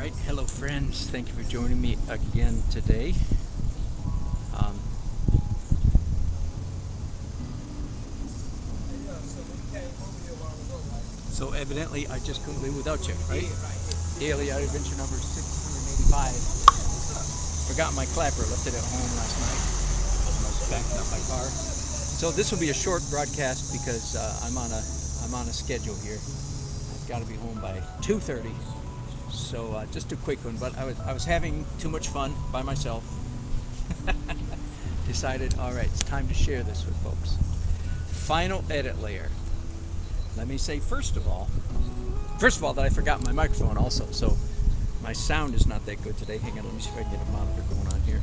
right, hello friends. Thank you for joining me again today. So evidently I just couldn't live without you, right? Daily Out Adventure number 685. Forgot my clapper, left it at home last night when I was backing up my car. So this will be a short broadcast because I'm on a schedule here. I've got to be home by 2:30. So just a quick one, but I was having too much fun by myself. Decided, all right, it's time to share this with folks. Final edit layer. Let me say first of all that I forgot my microphone also, so my sound is not that good today. Hang on, let me see if I can get a monitor going on here.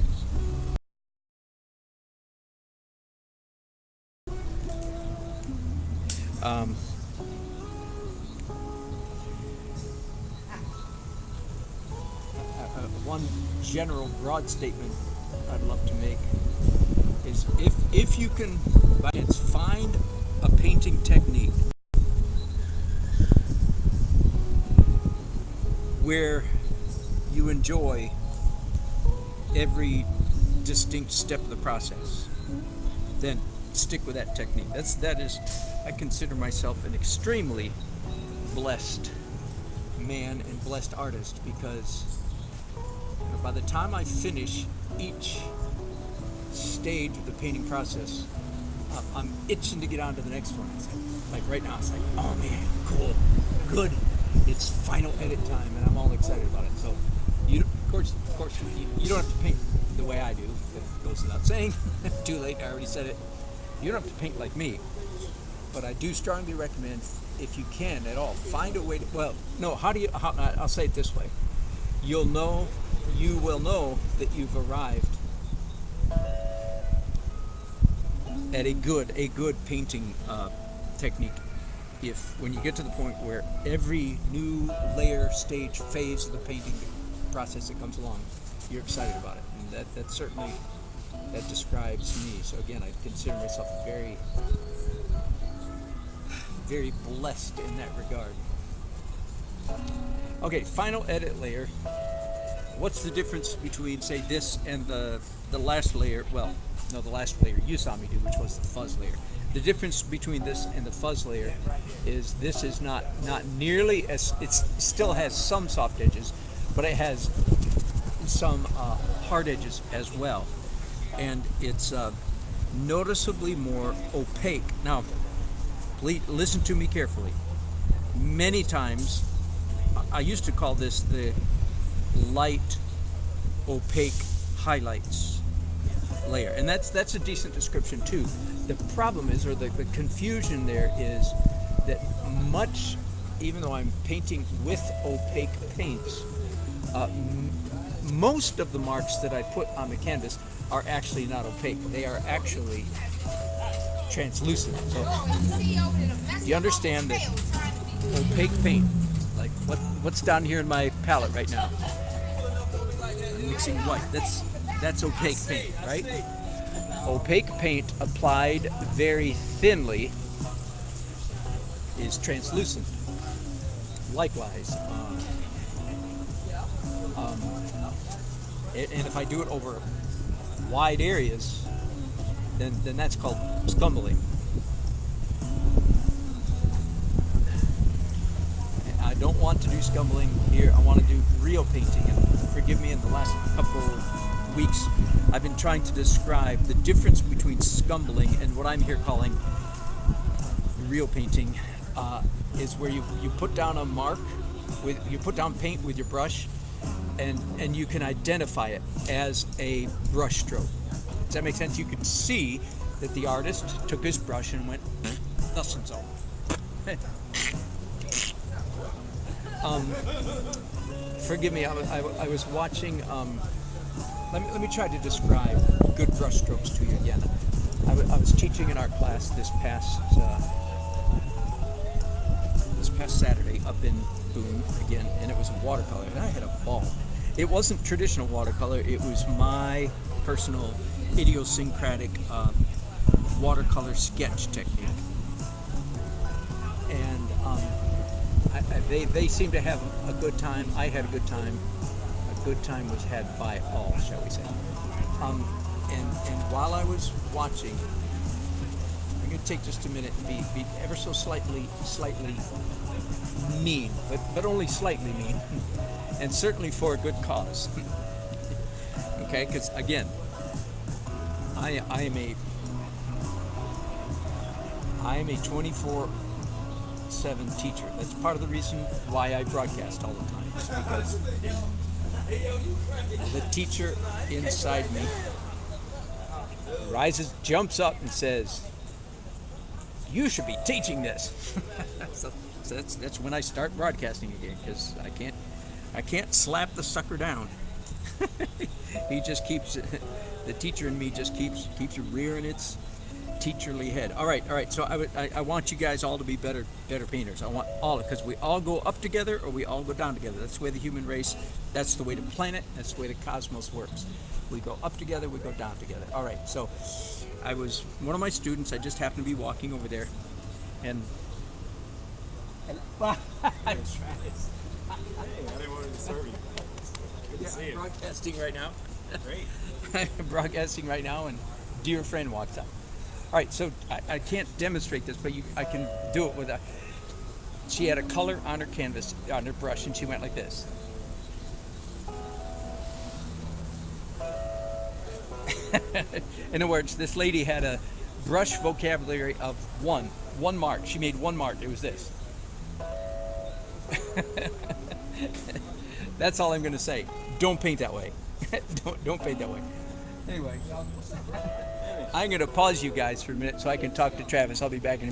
One general broad statement I'd love to make is if you can by chance find a painting technique where you enjoy every distinct step of the process, then stick with that technique. That is, I consider myself an extremely blessed man and blessed artist because by the time I finish each stage of the painting process, I'm itching to get on to the next one. It's like right now, it's like, oh man, cool, good. It's final edit time, and I'm all excited about it. So, of course, you don't have to paint the way I do. That goes without saying. Too late, I already said it. You don't have to paint like me, but I do strongly recommend, if you can at all, find a way to. Well, no. I'll say it this way. You will know that you've arrived at a good painting technique if when you get to the point where every new layer, stage, phase of the painting process that comes along, you're excited about it, and that certainly describes me. So again, I consider myself very, very blessed in that regard. Okay, final edit layer. What's the difference between, say, this and the last layer? Well, no, the last layer you saw me do, which was the fuzz layer. The difference between this and the fuzz layer is this is not nearly as, it still has some soft edges, but it has some hard edges as well. And it's noticeably more opaque. Now, please listen to me carefully. Many times, I used to call this the light opaque highlights layer, and that's a decent description too. The problem is, or the confusion there is, that even though I'm painting with opaque paints, most of the marks that I put on the canvas are actually not opaque. They are actually translucent. So you understand that opaque paint, like what's down here in my palette right now, I'm mixing white. That's opaque paint, right? Opaque paint applied very thinly is translucent. Likewise, and if I do it over wide areas, then that's called scumbling. I don't want to do scumbling here. I want to do real painting. And forgive me, in the last couple weeks, I've been trying to describe the difference between scumbling and what I'm here calling real painting. Is where you put down a mark, you put down paint with your brush, and you can identify it as a brush stroke. Does that make sense? You can see that the artist took his brush and went thus and so. Forgive me, I was watching. Let me try to describe good brush strokes to you again. I was teaching an art class this past Saturday up in Boone again, and it was watercolor, and I had a ball. It wasn't traditional watercolor. It was my personal idiosyncratic watercolor sketch technique. And they seem to have a good time. I had a good time. A good time was had by all, shall we say. And while I was watching, I'm going to take just a minute and be ever so slightly mean, but only slightly mean, and certainly for a good cause. Okay, because again, I am a 24/7 teacher. That's part of the reason why I broadcast all the time. It's because the teacher inside me jumps up and says, "You should be teaching this." So that's when I start broadcasting again, because I can't slap the sucker down. He just keeps the teacher in me just keeps rearing its teacherly head. All right. So I want you guys all to be better painters. I want all, because we all go up together or we all go down together. That's the way the human race. That's the way the planet. That's the way the cosmos works. We go up together. We go down together. All right. So I was one of my students. I just happened to be walking over there, and I didn't want to disturb you. Good to see you. Broadcasting right now. Great. I'm broadcasting right now, and dear friend walks up. All right, so I can't demonstrate this, but I can do it with a. She had a color on her canvas, on her brush, and she went like this. In other words, this lady had a brush vocabulary of one mark. She made one mark. It was this. That's all I'm going to say. Don't paint that way. Don't paint that way. Anyway, I'm going to pause you guys for a minute so I can talk to Travis. I'll be back in a minute.